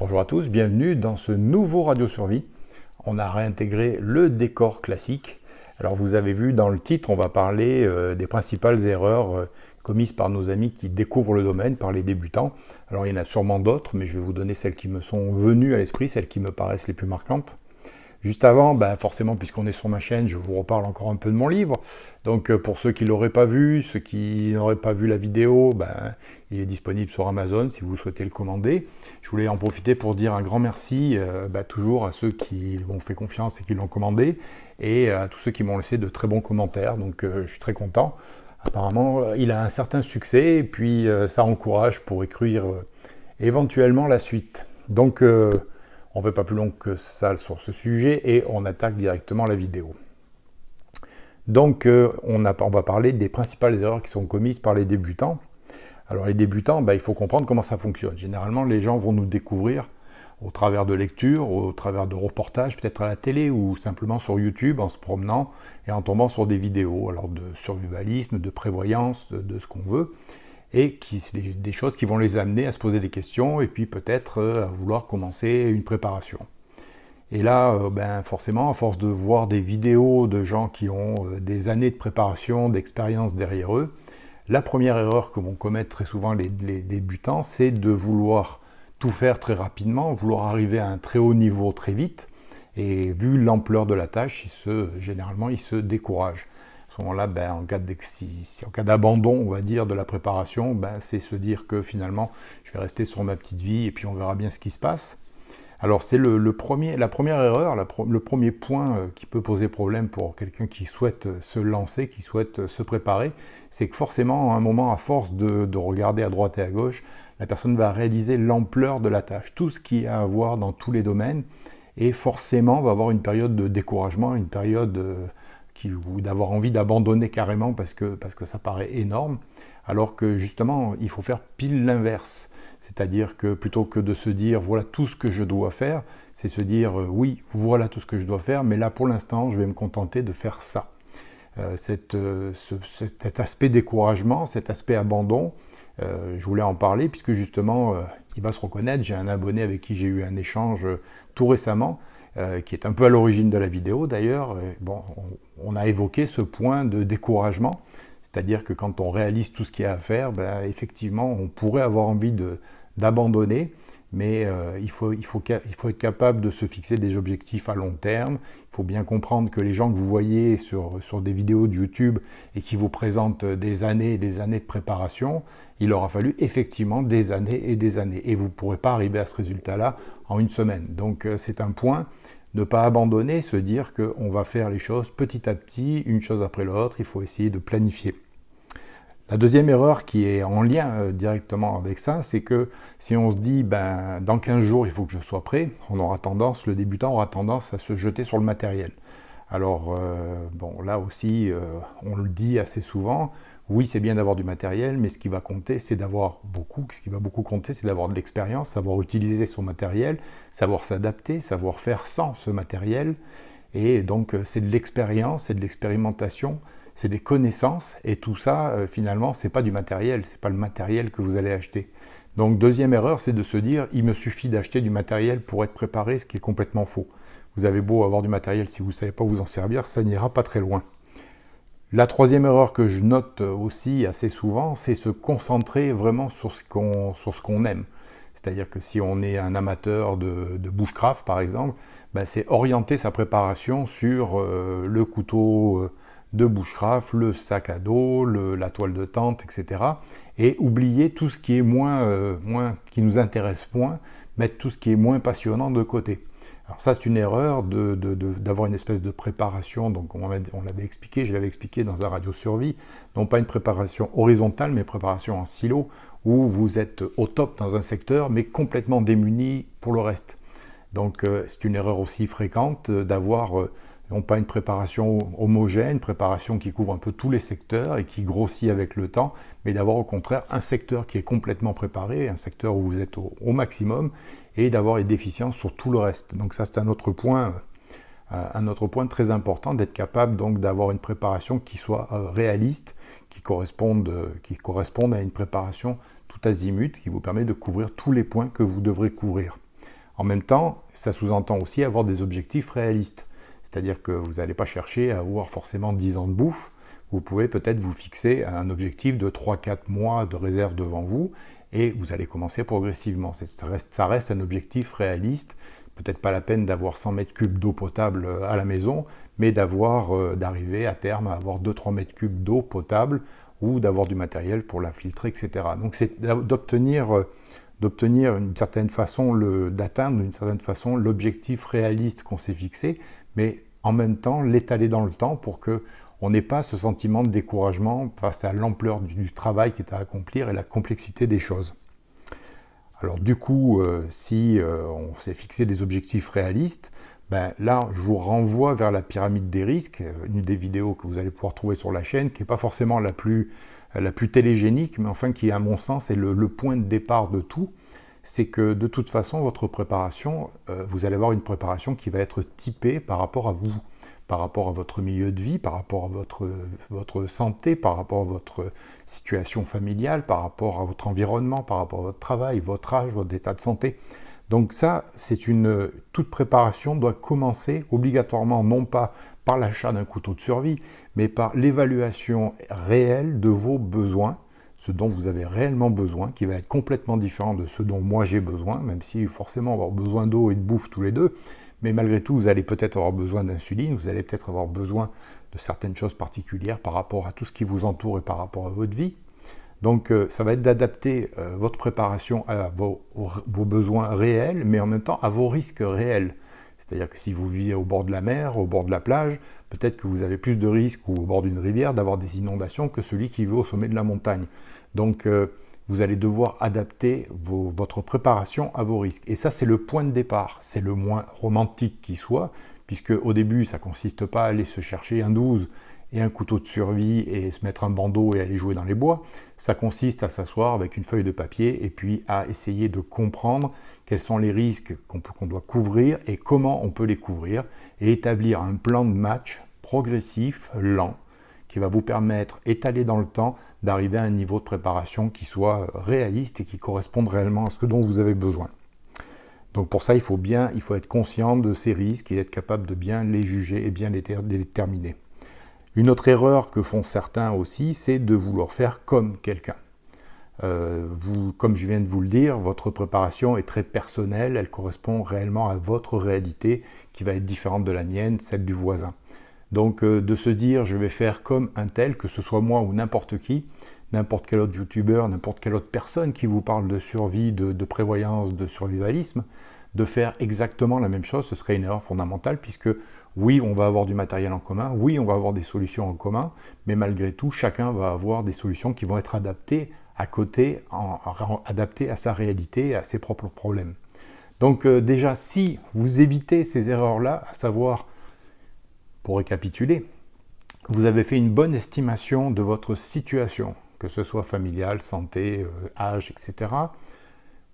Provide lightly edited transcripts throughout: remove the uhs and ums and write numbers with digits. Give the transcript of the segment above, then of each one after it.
Bonjour à tous, bienvenue dans ce nouveau Radio Survie. On a réintégré le décor classique. Alors vous avez vu dans le titre, on va parler des principales erreurs commises par nos amis qui découvrent le domaine, par les débutants. Alors il y en a sûrement d'autres, mais je vais vous donner celles qui me sont venues à l'esprit, celles qui me paraissent les plus marquantes. Juste avant, forcément, puisqu'on est sur ma chaîne, je vous reparle encore un peu de mon livre. Donc pour ceux qui ne l'auraient pas vu, ceux qui n'auraient pas vu la vidéo, il est disponible sur Amazon si vous souhaitez le commander. Je voulais en profiter pour dire un grand merci toujours à ceux qui m'ont fait confiance et qui l'ont commandé, et à tous ceux qui m'ont laissé de très bons commentaires. Donc je suis très content. Apparemment, il a un certain succès, et puis ça encourage pour écrire éventuellement la suite. Donc on ne fait pas plus long que ça sur ce sujet et on attaque directement la vidéo. Donc on va parler des principales erreurs qui sont commises par les débutants. Alors les débutants, il faut comprendre comment ça fonctionne. Généralement, les gens vont nous découvrir au travers de lectures, au travers de reportages, peut-être à la télé ou simplement sur YouTube en se promenant et en tombant sur des vidéos alors de survivalisme, de prévoyance, de ce qu'on veut. Et c'est des choses qui vont les amener à se poser des questions et puis peut-être à vouloir commencer une préparation. Et là, forcément, à force de voir des vidéos de gens qui ont des années de préparation, d'expérience derrière eux, la première erreur que vont commettre très souvent les débutants, c'est de vouloir tout faire très rapidement, vouloir arriver à un très haut niveau très vite, et vu l'ampleur de la tâche, généralement, ils se découragent. À ce moment-là, en cas d'abandon, on va dire, de la préparation, c'est se dire que finalement, je vais rester sur ma petite vie et puis on verra bien ce qui se passe. Alors c'est la première erreur, le premier point qui peut poser problème pour quelqu'un qui souhaite se lancer, qui souhaite se préparer, c'est que forcément, à un moment, à force de regarder à droite et à gauche, la personne va réaliser l'ampleur de la tâche, tout ce qu'il y a à voir dans tous les domaines, et forcément va avoir une période de découragement, une période ou d'avoir envie d'abandonner carrément parce que ça paraît énorme, alors que justement, il faut faire pile l'inverse. C'est-à-dire que plutôt que de se dire « voilà tout ce que je dois faire », c'est se dire « oui, voilà tout ce que je dois faire, mais là pour l'instant, je vais me contenter de faire ça ». Cet aspect découragement, cet aspect abandon, je voulais en parler puisque justement, il va se reconnaître, j'ai un abonné avec qui j'ai eu un échange tout récemment, qui est un peu à l'origine de la vidéo d'ailleurs. On a évoqué ce point de découragement, c'est-à-dire que quand on réalise tout ce qu'il y a à faire, effectivement, on pourrait avoir envie d'abandonner, mais il faut être capable de se fixer des objectifs à long terme. Il faut bien comprendre que les gens que vous voyez sur des vidéos de YouTube et qui vous présentent des années et des années de préparation, il aura fallu effectivement des années et des années. Et vous ne pourrez pas arriver à ce résultat-là en une semaine. Donc c'est un point. Ne pas abandonner, se dire qu'on va faire les choses petit à petit, une chose après l'autre, il faut essayer de planifier. La deuxième erreur qui est en lien directement avec ça, c'est que si on se dit dans 15 jours il faut que je sois prêt, le débutant aura tendance à se jeter sur le matériel. Alors là aussi, on le dit assez souvent, oui c'est bien d'avoir du matériel, mais ce qui va compter c'est d'avoir ce qui va beaucoup compter c'est d'avoir de l'expérience, savoir utiliser son matériel, savoir s'adapter, savoir faire sans ce matériel, et donc c'est de l'expérience, c'est de l'expérimentation, c'est des connaissances, et tout ça finalement c'est pas du matériel, c'est pas le matériel que vous allez acheter. Donc deuxième erreur, c'est de se dire il me suffit d'acheter du matériel pour être préparé, ce qui est complètement faux. Vous avez beau avoir du matériel, si vous ne savez pas vous en servir, ça n'ira pas très loin. La troisième erreur que je note aussi assez souvent, c'est se concentrer vraiment sur ce qu'on aime. C'est-à-dire que si on est un amateur de bushcraft par exemple, c'est orienter sa préparation sur le couteau de bushcraft, le sac à dos, la toile de tente, etc. Et oublier tout ce qui est qui nous intéresse moins, mettre tout ce qui est moins passionnant de côté. Alors ça, c'est une erreur d'avoir une espèce de préparation, donc je l'avais expliqué dans un Radio Survie, non pas une préparation horizontale, mais préparation en silo, où vous êtes au top dans un secteur, mais complètement démuni pour le reste. Donc c'est une erreur aussi fréquente d'avoir non pas une préparation homogène, une préparation qui couvre un peu tous les secteurs et qui grossit avec le temps, mais d'avoir au contraire un secteur qui est complètement préparé, un secteur où vous êtes au maximum, et d'avoir des déficiences sur tout le reste. Donc ça c'est un autre point très important, d'être capable donc d'avoir une préparation qui soit réaliste, qui corresponde à une préparation tout azimut, qui vous permet de couvrir tous les points que vous devrez couvrir. En même temps, ça sous-entend aussi avoir des objectifs réalistes. C'est-à-dire que vous n'allez pas chercher à avoir forcément 10 ans de bouffe. Vous pouvez peut-être vous fixer un objectif de 3-4 mois de réserve devant vous et vous allez commencer progressivement. Ça reste un objectif réaliste. Peut-être pas la peine d'avoir 100 mètres cubes d'eau potable à la maison, mais d'arriver à terme à avoir 2-3 mètres cubes d'eau potable ou d'avoir du matériel pour la filtrer, etc. Donc c'est d'obtenir d'une certaine façon, d'atteindre d'une certaine façon l'objectif réaliste qu'on s'est fixé, mais en même temps l'étaler dans le temps pour qu'on n'ait pas ce sentiment de découragement face à l'ampleur du travail qui est à accomplir et la complexité des choses. Alors du coup, si on s'est fixé des objectifs réalistes, ben là, je vous renvoie vers la pyramide des risques, une des vidéos que vous allez pouvoir trouver sur la chaîne, qui n'est pas forcément la plus télégénique, mais enfin qui, à mon sens, est le point de départ de tout. C'est que de toute façon, votre préparation, vous allez avoir une préparation qui va être typée par rapport à vous, par rapport à votre milieu de vie, par rapport à votre santé, par rapport à votre situation familiale, par rapport à votre environnement, par rapport à votre travail, votre âge, votre état de santé. Donc ça, toute préparation doit commencer obligatoirement, non pas par l'achat d'un couteau de survie, mais par l'évaluation réelle de vos besoins, ce dont vous avez réellement besoin, qui va être complètement différent de ce dont moi j'ai besoin, même si forcément on va avoir besoin d'eau et de bouffe tous les deux, mais malgré tout, vous allez peut-être avoir besoin d'insuline, vous allez peut-être avoir besoin de certaines choses particulières par rapport à tout ce qui vous entoure et par rapport à votre vie. Donc ça va être d'adapter votre préparation à vos besoins réels, mais en même temps à vos risques réels. C'est-à-dire que si vous vivez au bord de la mer, au bord de la plage, peut-être que vous avez plus de risques, ou au bord d'une rivière, d'avoir des inondations que celui qui vit au sommet de la montagne. Donc vous allez devoir adapter votre préparation à vos risques. Et ça, c'est le point de départ. C'est le moins romantique qui soit, puisque au début, ça ne consiste pas à aller se chercher un 12 et un couteau de survie et se mettre un bandeau et aller jouer dans les bois. Ça consiste à s'asseoir avec une feuille de papier et puis à essayer de comprendre quels sont les risques qu'on doit couvrir et comment on peut les couvrir et établir un plan de match progressif, lent, qui va vous permettre, étalé dans le temps, d'arriver à un niveau de préparation qui soit réaliste et qui corresponde réellement à ce dont vous avez besoin. Donc pour ça, il faut être conscient de ces risques et être capable de bien les juger et bien les déterminer. Une autre erreur que font certains aussi, c'est de vouloir faire comme quelqu'un. Comme je viens de vous le dire, votre préparation est très personnelle, elle correspond réellement à votre réalité qui va être différente de la mienne, celle du voisin. Donc de se dire je vais faire comme un tel, que ce soit moi ou n'importe qui, n'importe quel autre youtubeur, n'importe quelle autre personne qui vous parle de survie, de prévoyance, de survivalisme, de faire exactement la même chose, ce serait une erreur fondamentale puisque oui, on va avoir du matériel en commun, oui, on va avoir des solutions en commun, mais malgré tout, chacun va avoir des solutions qui vont être adaptées à côté, adaptées à sa réalité et à ses propres problèmes. Donc déjà, si vous évitez ces erreurs-là, à savoir, pour récapituler, vous avez fait une bonne estimation de votre situation, que ce soit familiale, santé, âge, etc.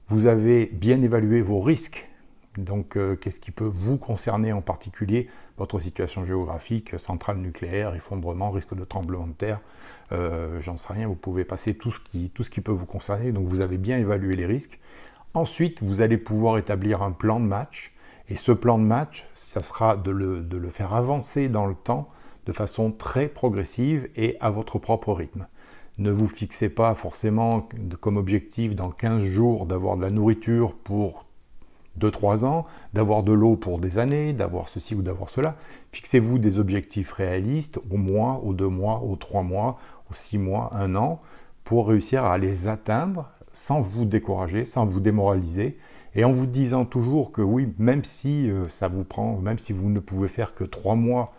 Vous avez bien évalué vos risques. Donc, qu'est-ce qui peut vous concerner en particulier? Votre situation géographique, centrale nucléaire, effondrement, risque de tremblement de terre, j'en sais rien, vous pouvez passer tout ce qui peut vous concerner, donc vous avez bien évalué les risques. Ensuite, vous allez pouvoir établir un plan de match, et ce plan de match, ça sera de le faire avancer dans le temps de façon très progressive et à votre propre rythme. Ne vous fixez pas forcément comme objectif dans 15 jours d'avoir de la nourriture pour 2-3 ans, d'avoir de l'eau pour des années, d'avoir ceci ou d'avoir cela. Fixez-vous des objectifs réalistes au mois, aux 2 mois, aux 3 mois, aux 6 mois, 1 an, pour réussir à les atteindre sans vous décourager, sans vous démoraliser, et en vous disant toujours que oui, même si ça vous prend, même si vous ne pouvez faire que 3 mois,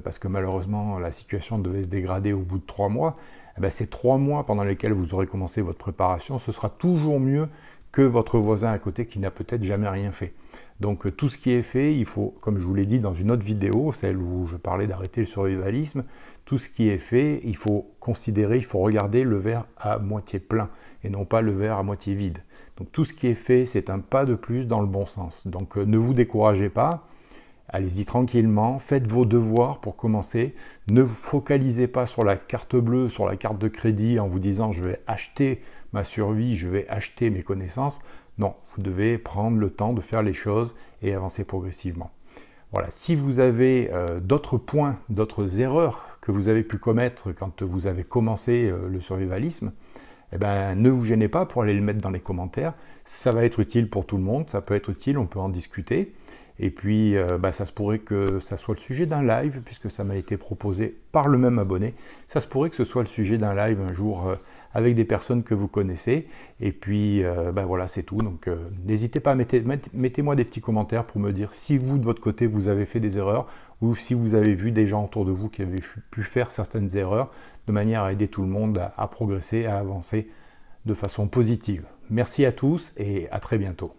parce que malheureusement la situation devait se dégrader au bout de 3 mois, eh bien, ces 3 mois pendant lesquels vous aurez commencé votre préparation, ce sera toujours mieux que votre voisin à côté qui n'a peut-être jamais rien fait. Donc tout ce qui est fait, il faut, comme je vous l'ai dit dans une autre vidéo, celle où je parlais d'arrêter le survivalisme, tout ce qui est fait, il faut considérer, il faut regarder le verre à moitié plein et non pas le verre à moitié vide. Donc tout ce qui est fait, c'est un pas de plus dans le bon sens. Donc ne vous découragez pas, allez-y tranquillement, faites vos devoirs pour commencer, ne vous focalisez pas sur la carte bleue, sur la carte de crédit en vous disant je vais acheter ma survie, je vais acheter mes connaissances. Non, vous devez prendre le temps de faire les choses et avancer progressivement. Voilà, si vous avez d'autres points, d'autres erreurs que vous avez pu commettre quand vous avez commencé le survivalisme, eh ben, ne vous gênez pas pour aller le mettre dans les commentaires. Ça va être utile pour tout le monde, ça peut être utile, on peut en discuter. Et puis, ça se pourrait que ça soit le sujet d'un live, puisque ça m'a été proposé par le même abonné. Ça se pourrait que ce soit le sujet d'un live un jour avec des personnes que vous connaissez. Et puis, voilà, c'est tout. Donc, n'hésitez pas à mettez-moi des petits commentaires pour me dire si vous, de votre côté, vous avez fait des erreurs ou si vous avez vu des gens autour de vous qui avaient pu faire certaines erreurs, de manière à aider tout le monde à progresser, à avancer de façon positive. Merci à tous et à très bientôt.